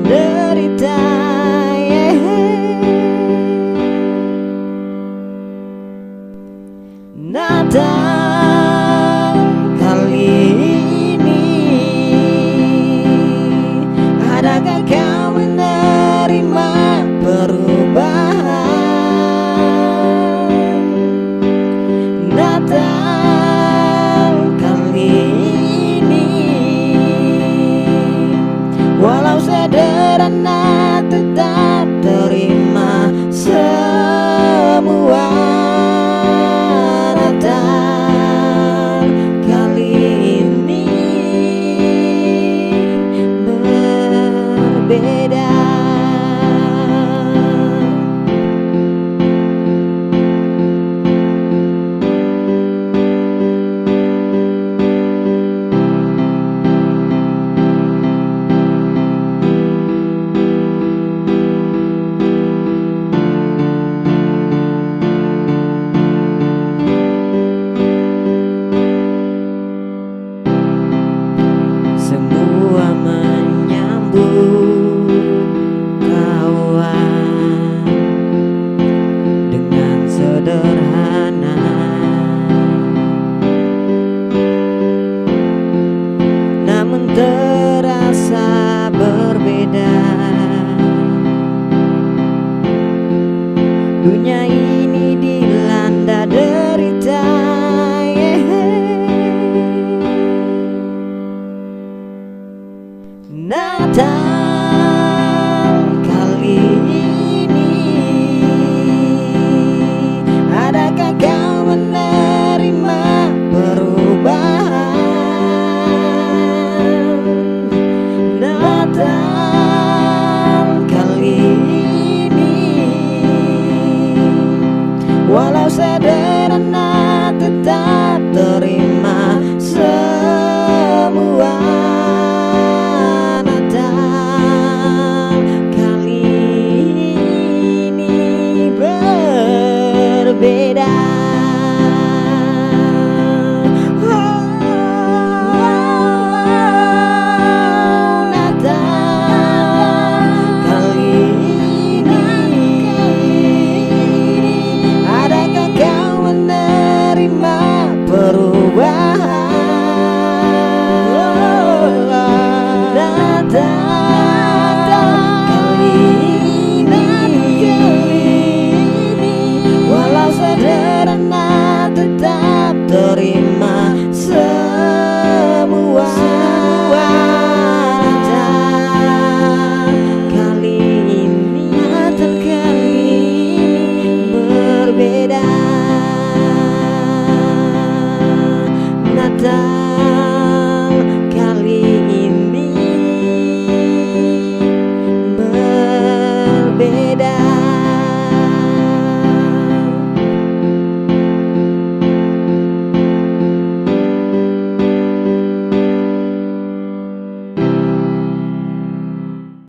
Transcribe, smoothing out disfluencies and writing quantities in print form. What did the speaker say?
derita. Natal kali ini, adakah kau menerima perubahan? Natal kali ini, walau sederhana tetap terima semua. Natal kali ini berbeda. Semua menyambut kawan dengan sederhana, namun terasa berbeda. Dunia ini dilanda derita. Natal kali ini, adakah kau menerima perubahan? Natal kali ini, walau sederhana tetap terima semua. Berbeda. Natal kali ini, adakah kau menerima perubahan? Natal kali sederhana tetap terima semua. Natal kali ini, Natal kali ini berbeda. Natal kali ini berbeda.